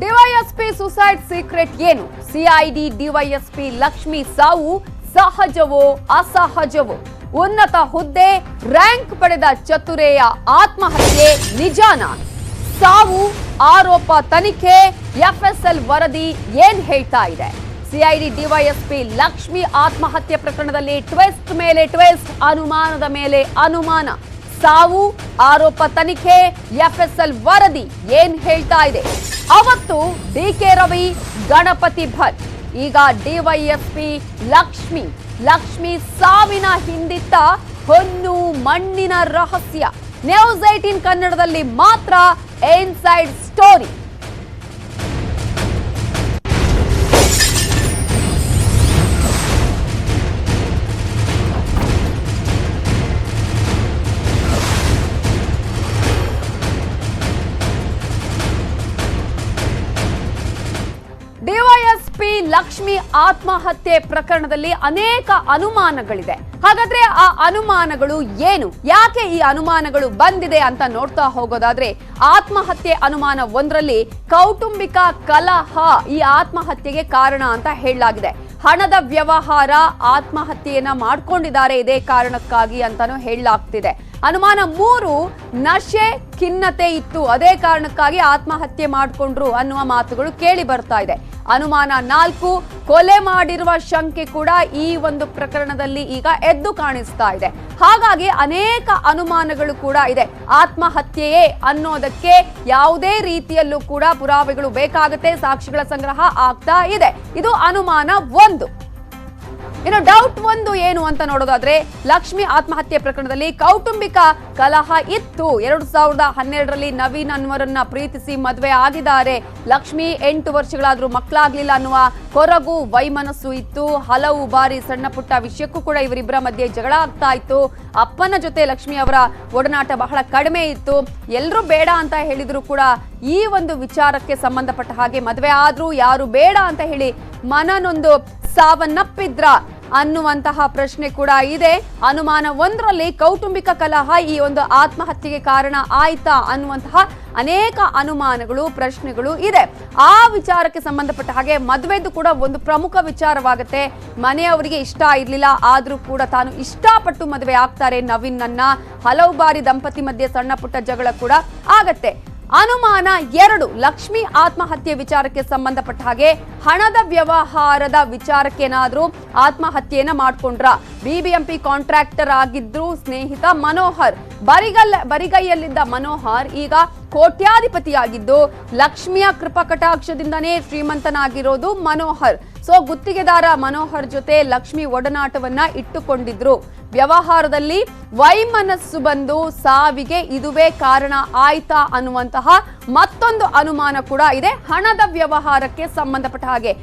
DYSP suicide secret ಏನು? CID DYSP Lakshmi ಸಾವು ಸಹಜವೋ ಅಸಹಜವೋ? ಉನ್ನತ ಹುದ್ದೆ ರ್ಯಾಂಕ್ ಪಡೆದ ಚತುರೆಯ ಆತ್ಮಹತ್ಯೆ ನಿಜಾನ? ಸಾವು ಆರೋಪ ತನಿಖೆ ಎಫ್ಎಸ್ಎಲ್ ವರದಿ ಏನ್ ಹೇಳ್ತಾ ಇದೆ? ಸಿಐಡಿ ಡಿವೈಎಸ್ಪಿ ಲಕ್ಷ್ಮಿ ಆತ್ಮಹತ್ಯೆ ಪ್ರಕರಣದಲ್ಲಿ ಟ್ವಿಸ್ಟ್ ಮೇಲೆ ಟ್ವಿಸ್ಟ್, ಅನುಮಾನದ ಮೇಲೆ ಅನುಮಾನ. ಸಾವು ಆರೋಪ ತನಿಖೆ ಎಫ್ಎಸ್ಎಲ್ ವರದಿ ಏನ್ ಹೇಳ್ತಾ ಇದೆ? ಅವತ್ತು ಡಿಕೆ ರವಿ, ಗಣಪತಿ ಭಟ್, ಈಗ ಡಿವೈಎಸ್ಪಿ ಲಕ್ಷ್ಮಿ ಸಾವಿನ ಹಿಂದಿತ್ತ ಹೊನ್ನು ಮಣ್ಣಿನ ರಹಸ್ಯ. ನ್ಯೂಸ್ 18 ಕನ್ನಡದಲ್ಲಿ ಮಾತ್ರ ಇನ್ಸೈಡ್ ಸ್ಟೋರಿ. ಡಿವೈಎಸ್ಪಿ ಲಕ್ಷ್ಮಿ ಆತ್ಮಹತ್ಯೆ ಪ್ರಕರಣದಲ್ಲಿ ಅನೇಕ ಅನುಮಾನಗಳಿದೆ. ಹಾಗಾದ್ರೆ ಆ ಅನುಮಾನಗಳು ಏನು? ಯಾಕೆ ಈ ಅನುಮಾನಗಳು ಬಂದಿದೆ ಅಂತ ನೋಡ್ತಾ ಹೋಗೋದಾದ್ರೆ, ಆತ್ಮಹತ್ಯೆ ಅನುಮಾನ ಒಂದರಲ್ಲಿ ಕೌಟುಂಬಿಕ ಕಲಹ ಈ ಆತ್ಮಹತ್ಯೆಗೆ ಕಾರಣ ಅಂತ ಹೇಳಲಾಗಿದೆ. ಹಣದ ವ್ಯವಹಾರ ಆತ್ಮಹತ್ಯೆಯನ್ನ ಮಾಡ್ಕೊಂಡಿದ್ದಾರೆ ಇದೇ ಕಾರಣಕ್ಕಾಗಿ ಅಂತಾನೂ ಹೇಳಲಾಗ್ತಿದೆ. ಅನುಮಾನ 3, ನಶೆ ಖಿನ್ನತೆ ಇತ್ತು, ಅದೇ ಕಾರಣಕ್ಕಾಗಿ ಆತ್ಮಹತ್ಯೆ ಮಾಡಿಕೊಂಡ್ರು ಅನ್ನುವ ಮಾತುಗಳು ಕೇಳಿ ಬರ್ತಾ ಇದೆ. ಅನುಮಾನ 4, ಕೊಲೆ ಮಾಡಿರುವ ಶಂಕೆ ಕೂಡ ಈ ಒಂದು ಪ್ರಕರಣದಲ್ಲಿ ಈಗ ಎದ್ದು ಕಾಣಿಸ್ತಾ ಇದೆ. ಹಾಗಾಗಿ ಅನೇಕ ಅನುಮಾನಗಳು ಕೂಡ ಇದೆ. ಆತ್ಮಹತ್ಯೆಯೇ ಅನ್ನೋದಕ್ಕೆ ಯಾವುದೇ ರೀತಿಯಲ್ಲೂ ಕೂಡ ಪುರಾವೆಗಳು ಬೇಕಾಗುತ್ತೆ, ಸಾಕ್ಷಿಗಳ ಸಂಗ್ರಹ ಆಗ್ತಾ ಇದೆ. ಇದು ಅನುಮಾನ 1. ಇನ್ನು ಡೌಟ್ 1 ಏನು ಅಂತ ನೋಡೋದಾದ್ರೆ, ಲಕ್ಷ್ಮಿ ಆತ್ಮಹತ್ಯೆ ಪ್ರಕರಣದಲ್ಲಿ ಕೌಟುಂಬಿಕ ಕಲಹ ಇತ್ತು. 2012ರಲ್ಲಿ ನವೀನ್ ಅನ್ವರನ್ನ ಪ್ರೀತಿಸಿ ಮದುವೆ ಆಗಿದ್ದಾರೆ. ಲಕ್ಷ್ಮಿ 8 ವರ್ಷಗಳಾದ್ರೂ ಮಕ್ಕಳಾಗ್ಲಿಲ್ಲ ಅನ್ನುವ ಕೊರಗು ವೈಮನಸ್ಸು ಇತ್ತು. ಹಲವು ಬಾರಿ ಸಣ್ಣ ಪುಟ್ಟ ವಿಷಯಕ್ಕೂ ಕೂಡ ಇವರಿಬ್ಬರ ಮಧ್ಯೆ ಜಗಳ ಆಗ್ತಾ ಇತ್ತು. ಅಪ್ಪನ ಜೊತೆ ಲಕ್ಷ್ಮಿ ಅವರ ಒಡನಾಟ ಬಹಳ ಕಡಿಮೆ ಇತ್ತು. ಎಲ್ಲರೂ ಬೇಡ ಅಂತ ಹೇಳಿದ್ರು ಕೂಡ ಈ ಒಂದು ವಿಚಾರಕ್ಕೆ ಸಂಬಂಧಪಟ್ಟ ಹಾಗೆ ಮದುವೆ ಆದ್ರೂ ಯಾರು ಬೇಡ ಅಂತ ಹೇಳಿ ಮನನೊಂದು ಸಾವನ್ನಪ್ಪಿದ್ರ ಅನ್ನುವಂತಹ ಪ್ರಶ್ನೆ ಕೂಡ ಇದೆ. ಅನುಮಾನ 1ರಲ್ಲಿ ಕೌಟುಂಬಿಕ ಕಲಹ ಈ ಒಂದು ಆತ್ಮಹತ್ಯೆಗೆ ಕಾರಣ ಆಯ್ತಾ ಅನ್ನುವಂತಹ ಅನೇಕ ಅನುಮಾನಗಳು, ಪ್ರಶ್ನೆಗಳು ಇದೆ. ಆ ವಿಚಾರಕ್ಕೆ ಸಂಬಂಧಪಟ್ಟ ಹಾಗೆ ಮದುವೆದು ಕೂಡ ಒಂದು ಪ್ರಮುಖ ವಿಚಾರವಾಗುತ್ತೆ. ಮನೆಯವರಿಗೆ ಇಷ್ಟ ಇರ್ಲಿಲ್ಲ, ಆದ್ರೂ ಕೂಡ ತಾನು ಇಷ್ಟಪಟ್ಟು ಮದುವೆ ಆಗ್ತಾರೆ ನವೀನ್ ಅನ್ನ. ಹಲವು ಬಾರಿ ದಂಪತಿ ಮಧ್ಯೆ ಸಣ್ಣ ಪುಟ್ಟ ಜಗಳ ಕೂಡ ಆಗತ್ತೆ. ಅನುಮಾನ 2, ಲಕ್ಷ್ಮಿ ಆತ್ಮಹತ್ಯೆ ವಿಚಾರಕ್ಕೆ ಸಂಬಂಧಪಟ್ಟ ಹಾಗೆ ಹಣದ ವ್ಯವಹಾರದ ವಿಚಾರಕ್ಕೇನಾದ್ರೂ ಆತ್ಮಹತ್ಯೆಯನ್ನ ಮಾಡ್ಕೊಂಡ್ರ? ಬಿಬಿಎಂಪಿ ಕಾಂಟ್ರಾಕ್ಟರ್ ಆಗಿದ್ರು ಸ್ನೇಹಿತ ಮನೋಹರ್. ಬರಿಗೈಯಲ್ಲಿದ್ದ ಮನೋಹರ್ ಈಗ ಕೋಟ್ಯಾಧಿಪತಿಯಾಗಿದ್ದು, ಲಕ್ಷ್ಮಿಯ ಕೃಪಾ ಕಟಾಕ್ಷದಿಂದನೇ ಶ್ರೀಮಂತನಾಗಿರೋದು ಮನೋಹರ್. ಸೊ ಗುತ್ತಿಗೆದಾರ ಮನೋಹರ್ ಜೊತೆ ಲಕ್ಷ್ಮಿ ಒಡನಾಟವನ್ನ ಇಟ್ಟುಕೊಂಡಿದ್ರು. ವ್ಯವಹಾರದಲ್ಲಿ ವೈಮನಸ್ಸು ಬಂದು ಸಾವಿಗೆ ಇದುವೇ ಕಾರಣ ಆಯ್ತಾ ಅನ್ನುವಂತಹ ಮತ್ತೊಂದು ಅನುಮಾನ ಕೂಡ ಇದೆ ಹಣದ ವ್ಯವಹಾರಕ್ಕೆ ಸಂಬಂಧಪಟ್ಟ ಹಾಗೆ.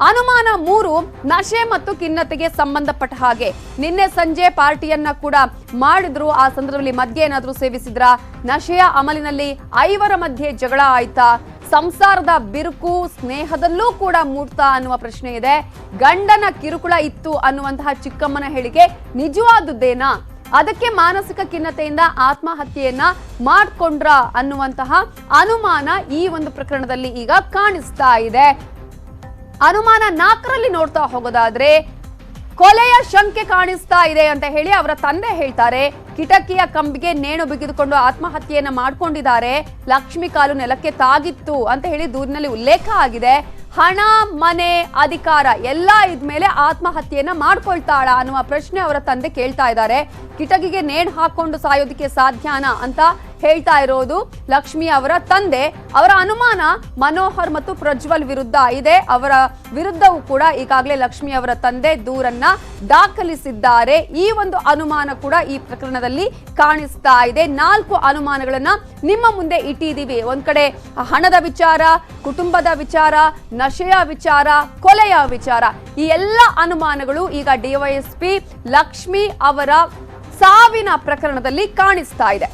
ಅನುಮಾನ 3, ನಶೆ ಮತ್ತು ಖಿನ್ನತೆಗೆ ಸಂಬಂಧಪಟ್ಟ ಹಾಗೆ. ನಿನ್ನೆ ಸಂಜೆ ಪಾರ್ಟಿಯನ್ನ ಕೂಡ ಮಾಡಿದ್ರು, ಆ ಸಂದರ್ಭದಲ್ಲಿ ಮದ್ಯ ಏನಾದ್ರೂ ಸೇವಿಸಿದ್ರ? ನಶೆಯ ಅಮಲಿನಲ್ಲಿ 5ರ ಮಧ್ಯೆ ಜಗಳ ಆಯ್ತಾ? ಸಂಸಾರದ ಬಿರುಕು ಸ್ನೇಹದಲ್ಲೂ ಕೂಡ ಮೂಡ್ತಾ ಅನ್ನುವ ಪ್ರಶ್ನೆ ಇದೆ. ಗಂಡನ ಕಿರುಕುಳ ಇತ್ತು ಅನ್ನುವಂತಹ ಚಿಕ್ಕಮ್ಮನ ಹೇಳಿಕೆ ನಿಜವಾದುದ್ದೇನಾ? ಅದಕ್ಕೆ ಮಾನಸಿಕ ಖಿನ್ನತೆಯಿಂದ ಆತ್ಮಹತ್ಯೆಯನ್ನ ಮಾಡ್ಕೊಂಡ್ರ ಅನ್ನುವಂತಹ ಅನುಮಾನ ಈ ಒಂದು ಪ್ರಕರಣದಲ್ಲಿ ಈಗ ಕಾಣಿಸ್ತಾ ಇದೆ. ಅನುಮಾನ 4ರಲ್ಲಿ ನೋಡ್ತಾ ಹೋಗೋದಾದ್ರೆ, ಕೊಲೆಯ ಶಂಕೆ ಕಾಣಿಸ್ತಾ ಇದೆ ಅಂತ ಹೇಳಿ ಅವರ ತಂದೆ ಹೇಳ್ತಾರೆ. ಕಿಟಕಿಯ ಕಂಬಿಗೆ ನೇಣು ಬಿಗಿದುಕೊಂಡು ಆತ್ಮಹತ್ಯೆಯನ್ನ ಮಾಡ್ಕೊಂಡಿದ್ದಾರೆ. ಲಕ್ಷ್ಮಿ ಕಾಲು ನೆಲಕ್ಕೆ ತಾಗಿತ್ತು ಅಂತ ಹೇಳಿ ದೂರಿನಲ್ಲಿ ಉಲ್ಲೇಖ ಆಗಿದೆ. ಹಣ, ಮನೆ, ಅಧಿಕಾರ ಎಲ್ಲ ಇದ್ಮೇಲೆ ಆತ್ಮಹತ್ಯೆಯನ್ನ ಮಾಡ್ಕೊಳ್ತಾಳ ಅನ್ನುವ ಪ್ರಶ್ನೆ ಅವರ ತಂದೆ ಕೇಳ್ತಾ ಇದ್ದಾರೆ. ಕಿಟಕಿಗೆ ನೇಣು ಹಾಕೊಂಡು ಸಾಯೋದಕ್ಕೆ ಸಾಧ್ಯನಾ ಅಂತ ಹೇಳ್ತಾ ಇರೋದು ಲಕ್ಷ್ಮಿ ಅವರ ತಂದೆ. ಅವರ ಅನುಮಾನ ಮನೋಹರ್ ಮತ್ತು ಪ್ರಜ್ವಲ್ ವಿರುದ್ಧ ಇದೆ. ಅವರ ವಿರುದ್ಧವೂ ಕೂಡ ಈಗಾಗಲೇ ಲಕ್ಷ್ಮಿ ಅವರ ತಂದೆ ದೂರನ್ನ ದಾಖಲಿಸಿದ್ದಾರೆ. ಈ ಒಂದು ಅನುಮಾನ ಕೂಡ ಈ ಪ್ರಕರಣದಲ್ಲಿ ಕಾಣಿಸ್ತಾ ಇದೆ. 4 ಅನುಮಾನಗಳನ್ನ ನಿಮ್ಮ ಮುಂದೆ ಇಟ್ಟಿದ್ದೀವಿ. ಒಂದ್ ಕಡೆ ಹಣದ ವಿಚಾರ, ಕುಟುಂಬದ ವಿಚಾರ, ನಶೆಯ ವಿಚಾರ, ಕೊಲೆಯ ವಿಚಾರ, ಈ ಎಲ್ಲ ಅನುಮಾನಗಳು ಈಗ ಡಿವೈಎಸ್ಪಿ ಲಕ್ಷ್ಮಿ ಅವರ ಸಾವಿನ ಪ್ರಕರಣದಲ್ಲಿ ಕಾಣಿಸ್ತಾ ಇದೆ.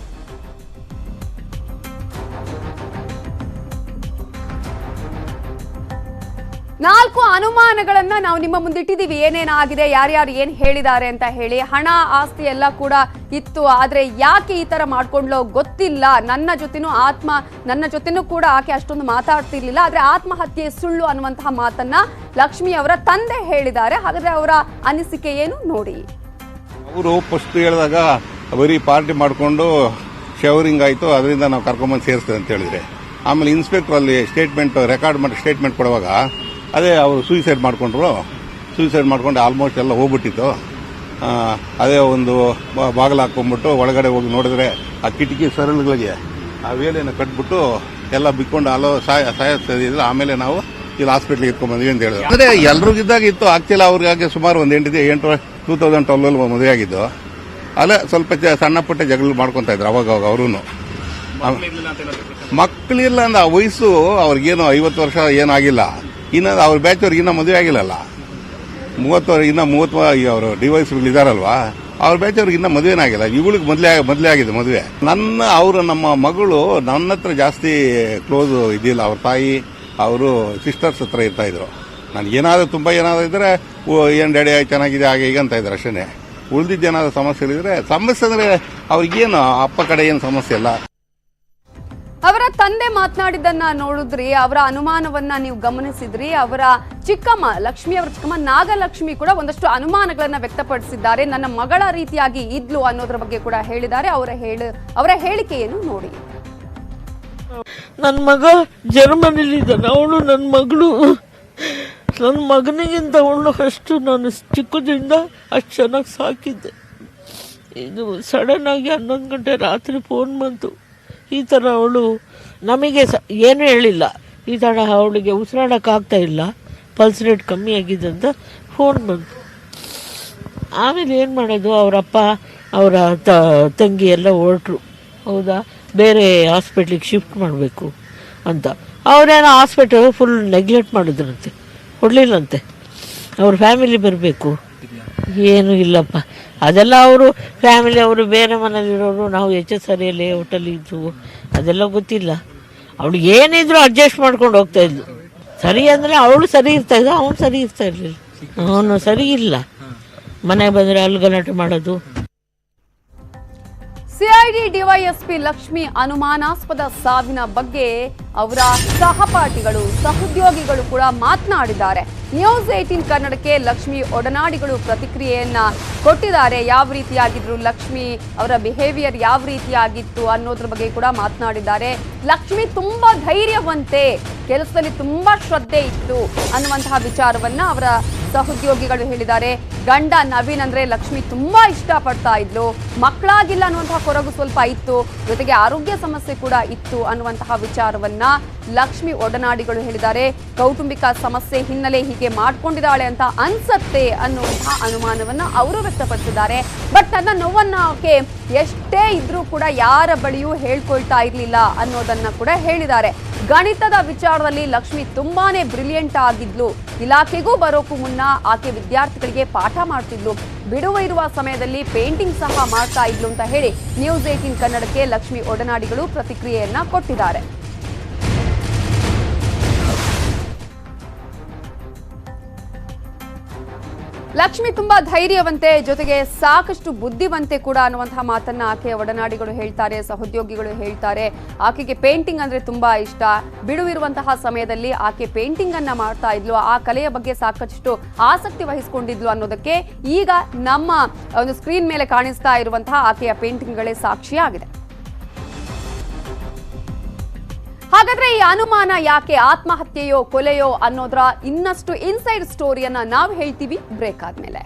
4 ಅನುಮಾನಗಳನ್ನ ನಾವು ನಿಮ್ಮ ಮುಂದಿಟ್ಟಿದ್ದೀವಿ. ಏನೇನಾಗಿದೆ, ಯಾರ್ಯಾರು ಏನ್ ಹೇಳಿದ್ದಾರೆ ಅಂತ ಹೇಳಿ. ಹಣ ಆಸ್ತಿ ಎಲ್ಲ ಕೂಡ ಇತ್ತು, ಆದ್ರೆ ಯಾಕೆ ಈ ತರ ಮಾಡ್ಕೊಂಡ್ಲೋ ಗೊತ್ತಿಲ್ಲ. ನನ್ನ ಜೊತೆನೂ ಕೂಡ ಆಕೆ ಅಷ್ಟೊಂದು ಮಾತಾಡ್ತಿರ್ಲಿಲ್ಲ, ಆದ್ರೆ ಆತ್ಮಹತ್ಯೆ ಸುಳ್ಳು ಅನ್ನುವಂತಹ ಮಾತನ್ನ ಲಕ್ಷ್ಮಿ ಅವರ ತಂದೆ ಹೇಳಿದ್ದಾರೆ. ಹಾಗಾದ್ರೆ ಅವರ ಅನಿಸಿಕೆ ಏನು ನೋಡಿ. ಅವರು ಫಸ್ಟ್ ಹೇಳಿದಾಗ ಬರೀ ಪಾರ್ಟಿ ಮಾಡಿಕೊಂಡು ಶವರಿಂಗ್ ಆಯಿತು, ಅದರಿಂದ ನಾವು ಕರ್ಕೊಂಬಂದು ಸೇರಿಸ್ತೇವೆ ಅಂತ ಹೇಳಿದ್ರೆ, ಆಮೇಲೆ ಇನ್ಸ್ಪೆಕ್ಟರ್ ಅಲ್ಲಿ ರೆಕಾರ್ಡ್ ಮಾಡಿ ಸ್ಟೇಟ್ಮೆಂಟ್ ಕೊಡುವಾಗ ಅದೇ ಅವರು ಸೂಸೈಡ್ ಮಾಡ್ಕೊಂಡು ಆಲ್ಮೋಸ್ಟ್ ಎಲ್ಲ ಹೋಗ್ಬಿಟ್ಟಿತ್ತು. ಅದೇ ಒಂದು ಬಾಗಿಲು ಹಾಕೊಂಡ್ಬಿಟ್ಟು ಒಳಗಡೆ ಹೋಗಿ ನೋಡಿದ್ರೆ ಆ ಕಿಟಕಿ ಸರಳುಗಳಿಗೆ ಆ ವೇಲೆಯನ್ನು ಕಟ್ಬಿಟ್ಟು ಎಲ್ಲ ಬಿಕ್ಕೊಂಡು ಸಾಯಿಸ್ತಿದ್ರು. ಆಮೇಲೆ ನಾವು ಇಲ್ಲಿ ಹಾಸ್ಪಿಟ್ಲಿಗೆ ಎತ್ಕೊಂಡ್ಬಂದ್ವಿ ಅಂತ ಹೇಳಿದ್ರು. ಅಂದರೆ ಎಲ್ರಿಗಿದ್ದಾಗ ಇತ್ತು. ಆಕ್ಚುಲಿ ಅವ್ರಿಗೆ ಸುಮಾರು ಒಂದು 2012 ಮದುವೆ ಆಗಿದ್ದು. ಅಲ್ಲೇ ಸ್ವಲ್ಪ ಸಣ್ಣ ಪುಟ್ಟ ಜಗಳ ಮಾಡ್ಕೊತಾ ಇದ್ರು ಅವಾಗ ಅವರು. ಮಕ್ಕಳಿಲ್ಲ ಅಂದ ಆ ವಯಸ್ಸು ಅವ್ರಿಗೇನು 50 ವರ್ಷ ಏನಾಗಿಲ್ಲ. ಇನ್ನು ಅವ್ರ ಬ್ಯಾಚ್ ಅವ್ರಿಗೆ ಇನ್ನೂ ಮದುವೆ ಆಗಿಲ್ಲಲ್ಲ. 30 ಅವರು ಡಿವೈಸ್ಗಳು ಇದಾರಲ್ವಾ, ಅವ್ರ ಬ್ಯಾಚ್ ಅವ್ರಿಗೆ ಇನ್ನೂ ಮದುವೆನೇ ಆಗಿಲ್ಲ. ಇವುಗಳಿಗೆ ಮೊದಲೇ ಆಗಿದೆ ಮದುವೆ. ನಮ್ಮ ಮಗಳು ನನ್ನ ಹತ್ರ ಜಾಸ್ತಿ ಕ್ಲೋಸ್ ಇದ್ದಿಲ್ಲ. ಅವ್ರ ತಾಯಿ ಅವರು ಸಿಸ್ಟರ್ಸ್ ಹತ್ರ ಇರ್ತಾ ಇದ್ರು. ನಾನು ತುಂಬ ಏನಾದರೂ ಇದ್ರೆ ಏನು ಡ್ಯಾಡಿ ಚೆನ್ನಾಗಿದೆ ಹಾಗೆ ಈಗ ಅಂತ ಇದ್ರು ಅಷ್ಟೇ. ಉಳಿದಿದ್ದೇನಾದ್ರೂ ಸಮಸ್ಯೆ ಅಂದರೆ ಅವ್ರಿಗೇನು ಅಪ್ಪ ಕಡೆ ಏನು ಸಮಸ್ಯೆ ಇಲ್ಲ. ಅವರ ತಂದೆ ಮಾತನಾಡಿದ್ದನ್ನ ನೋಡಿದ್ರಿ, ಅವರ ಅನುಮಾನವನ್ನ ನೀವು ಗಮನಿಸಿದ್ರಿ. ಅವರ ಚಿಕ್ಕಮ್ಮ ಲಕ್ಷ್ಮಿ, ಅವರ ಚಿಕ್ಕಮ್ಮ ನಾಗಲಕ್ಷ್ಮಿ ಕೂಡ ಒಂದಷ್ಟು ಅನುಮಾನಗಳನ್ನ ವ್ಯಕ್ತಪಡಿಸಿದ್ದಾರೆ. ನನ್ನ ಮಗಳ ರೀತಿಯಾಗಿ ಇದ್ಲು ಅನ್ನೋದ್ರ ಬಗ್ಗೆ ಕೂಡ ಹೇಳಿದ್ದಾರೆ. ಅವರ ಹೇಳಿಕೆ ಏನು ನೋಡಿ. ನನ್ನ ಮಗ ಜರ್ಮನಿಲಿದ್ದಾನೆ, ಅವಳು ನನ್ನ ಮಗಳು. ನನ್ನ ಮಗನಿಗಿಂತ ಅವಳು ಅಷ್ಟು ನಾನು ಚಿಕ್ಕದಿಂದ ಅಷ್ಟು ಚೆನ್ನಾಗಿ ಸಾಕಿದ್ದೆ. ಇದು ಸಡನ್ ಆಗಿ 11 ಗಂಟೆ ರಾತ್ರಿ ಫೋನ್ ಬಂತು. ಈ ಥರ ಅವಳು ನಮಗೆ ಏನೂ ಹೇಳಿಲ್ಲ. ಈ ಥರ ಅವಳಿಗೆ ಉಸಿರಾಡೋಕ್ಕಾಗ್ತಾ ಇಲ್ಲ, ಪಲ್ಸ್ ರೇಟ್ ಕಮ್ಮಿ ಆಗಿದೆ ಅಂತ ಫೋನ್ ಬಂತು. ಆಮೇಲೆ ಏನು ಮಾಡೋದು, ಅವರಪ್ಪ ಅವರ ತಂಗಿ ಎಲ್ಲ ಹೊರಟ್ರು. ಹೌದಾ, ಬೇರೆ ಹಾಸ್ಪಿಟ್ಲಿಗೆ ಶಿಫ್ಟ್ ಮಾಡಬೇಕು ಅಂತ. ಅವರೇನೋ ಹಾಸ್ಪಿಟಲ್ ಫುಲ್ ನೆಗ್ಲೆಕ್ಟ್ ಮಾಡಿದ್ರಂತೆ, ಕೊಡಲಿಲ್ಲಂತೆ. ಅವ್ರ ಫ್ಯಾಮಿಲಿ ಬರಬೇಕು, ಏನೂ ಇಲ್ಲಪ್ಪ. ಅದೆಲ್ಲ ಅವರು ಫ್ಯಾಮಿಲಿ, ಅವರು ಬೇರೆ ಮನೇಲಿರೋರು. ನಾವು HSRA ಲೇಔಟಲ್ಲಿ ಇದ್ವು, ಅದೆಲ್ಲ ಗೊತ್ತಿಲ್ಲ. ಅವಳಿಗೆ ಏನಿದ್ರು ಅಡ್ಜಸ್ಟ್ ಮಾಡ್ಕೊಂಡು ಹೋಗ್ತಾ ಇದ್ಲು. ಸರಿ ಅಂದರೆ ಅವಳು ಸರಿ ಇರ್ತಾಯಿದ್ದ, ಅವನು ಸರಿ ಇರ್ತಾ ಇರಲಿಲ್ಲ. ಅವನು ಸರಿ ಇಲ್ಲ, ಮನೆಗೆ ಬಂದರೆ ಅಲ್ಲಿ ಗಲಾಟೆ ಮಾಡೋದು. ಸಿಐಡಿ ಡಿವೈಎಸ್ಪಿ ಲಕ್ಷ್ಮಿ ಅನುಮಾನಾಸ್ಪದ ಸಾವಿನ ಬಗ್ಗೆ ಅವರ ಸಹಪಾಠಿಗಳು, ಸಹೋದ್ಯೋಗಿಗಳು ಕೂಡ ಮಾತನಾಡಿದ್ದಾರೆ. ನ್ಯೂಸ್ 18 ಕನ್ನಡಕ್ಕೆ ಲಕ್ಷ್ಮಿ ಒಡನಾಡಿಗಳು ಪ್ರತಿಕ್ರಿಯೆಯನ್ನ ಕೊಟ್ಟಿದ್ದಾರೆ. ಯಾವ ರೀತಿಯಾಗಿದ್ರು ಲಕ್ಷ್ಮಿ, ಅವರ ಬಿಹೇವಿಯರ್ ಯಾವ ರೀತಿಯಾಗಿತ್ತು ಅನ್ನೋದ್ರ ಬಗ್ಗೆ ಕೂಡ ಮಾತನಾಡಿದ್ದಾರೆ. ಲಕ್ಷ್ಮಿ ತುಂಬಾ ಧೈರ್ಯವಂತೆ, ಕೆಲಸದಲ್ಲಿ ತುಂಬಾ ಶ್ರದ್ಧೆ ಇತ್ತು ಅನ್ನುವಂತಹ ವಿಚಾರವನ್ನ ಅವರ ಸಹೋದ್ಯೋಗಿಗಳು ಹೇಳಿದ್ದಾರೆ. ಗಂಡ ನವೀನ್ ಅಂದ್ರೆ ಲಕ್ಷ್ಮಿ ತುಂಬಾ ಇಷ್ಟಪಡ್ತಾ ಇದ್ಲು, ಮಕ್ಕಳಾಗಿಲ್ಲ ಅನ್ನುವಂತಹ ಕೊರಗು ಸ್ವಲ್ಪ ಇತ್ತು, ಜೊತೆಗೆ ಆರೋಗ್ಯ ಸಮಸ್ಯೆ ಕೂಡ ಇತ್ತು ಅನ್ನುವಂತಹ ವಿಚಾರವನ್ನ ಲಕ್ಷ್ಮಿ ಒಡನಾಡಿಗಳು ಹೇಳಿದ್ದಾರೆ. ಕೌಟುಂಬಿಕ ಸಮಸ್ಯೆ ಹಿನ್ನೆಲೆ ಹೀಗೆ ಮಾಡ್ಕೊಂಡಿದ್ದಾಳೆ ಅಂತ ಅನ್ಸತ್ತೆ ಅನ್ನುವಂತಹ ಅನುಮಾನವನ್ನ ಅವರು ವ್ಯಕ್ತಪಡಿಸಿದ್ದಾರೆ. ಬಟ್ ನನ್ನ ನೋವನ್ನ ಆಕೆ ಎಷ್ಟೇ ಇದ್ರೂ ಕೂಡ ಯಾರ ಬಳಿಯೂ ಹೇಳ್ಕೊಳ್ತಾ ಇರ್ಲಿಲ್ಲ ಅನ್ನೋದನ್ನ ಕೂಡ ಹೇಳಿದ್ದಾರೆ. ಗಣಿತದ ವಿಚಾರದಲ್ಲಿ ಲಕ್ಷ್ಮಿ ತುಂಬಾನೇ ಬ್ರಿಲಿಯಂಟ್ ಆಗಿದ್ಲು. ಇಲಾಖೆಗೂ ಬರೋಕ್ಕೂ ಮುನ್ನ ಆಕೆ ವಿದ್ಯಾರ್ಥಿಗಳಿಗೆ ಪಾಠ ಮಾಡ್ತಿದ್ಲು. ಬಿಡುವ ಇರುವ ಸಮಯದಲ್ಲಿ ಪೇಂಟಿಂಗ್ ಸಹ ಮಾಡ್ತಾ ಇದ್ಲು ಅಂತ ಹೇಳಿ ನ್ಯೂಸ್ 18 ಕನ್ನಡಕ್ಕೆ ಲಕ್ಷ್ಮಿ ಒಡನಾಡಿಗಳು ಪ್ರತಿಕ್ರಿಯೆಯನ್ನ ಕೊಟ್ಟಿದ್ದಾರೆ. ಲಕ್ಷ್ಮಿ ತುಂಬಾ ಧೈರ್ಯವಂತೆ, ಜೊತೆಗೆ ಸಾಕಷ್ಟು ಬುದ್ಧಿವಂತೆ ಕೂಡ ಅನ್ನುವಂತಹ ಮಾತನ್ನ ಆಕೆಯ ಒಡನಾಡಿಗಳು ಹೇಳ್ತಾರೆ, ಸಹೋದ್ಯೋಗಿಗಳು ಹೇಳ್ತಾರೆ. ಆಕೆಗೆ ಪೇಂಟಿಂಗ್ ಅಂದ್ರೆ ತುಂಬಾ ಇಷ್ಟ. ಬಿಡುವಿರುವಂತಹ ಸಮಯದಲ್ಲಿ ಆಕೆ ಪೇಂಟಿಂಗ್ ಅನ್ನ ಮಾಡ್ತಾ ಇದ್ಲು, ಆ ಕಲೆಯ ಬಗ್ಗೆ ಸಾಕಷ್ಟು ಆಸಕ್ತಿ ವಹಿಸಿಕೊಂಡಿದ್ಲು ಅನ್ನೋದಕ್ಕೆ ಈಗ ನಮ್ಮ ಒಂದು ಸ್ಕ್ರೀನ್ ಮೇಲೆ ಕಾಣಿಸ್ತಾ ಇರುವಂತಹ ಆಕೆಯ ಪೇಂಟಿಂಗ್ಗಳೇ ಸಾಕ್ಷಿಯಾಗಿದೆ. ಹಾಗಾದ್ರೆ ಈ ಅನುಮಾನ ಯಾಕೆ, ಆತ್ಮಹತ್ಯೆಯೋ ಕೊಲೆಯೋ ಅನ್ನೋದ್ರ ಇನ್ನಷ್ಟು ಇನ್ಸೈಡ್ ಸ್ಟೋರಿಯನ್ನ ನಾವು ಹೇಳ್ತೀವಿ ಬ್ರೇಕ್ ಆದ್ಮೇಲೆ.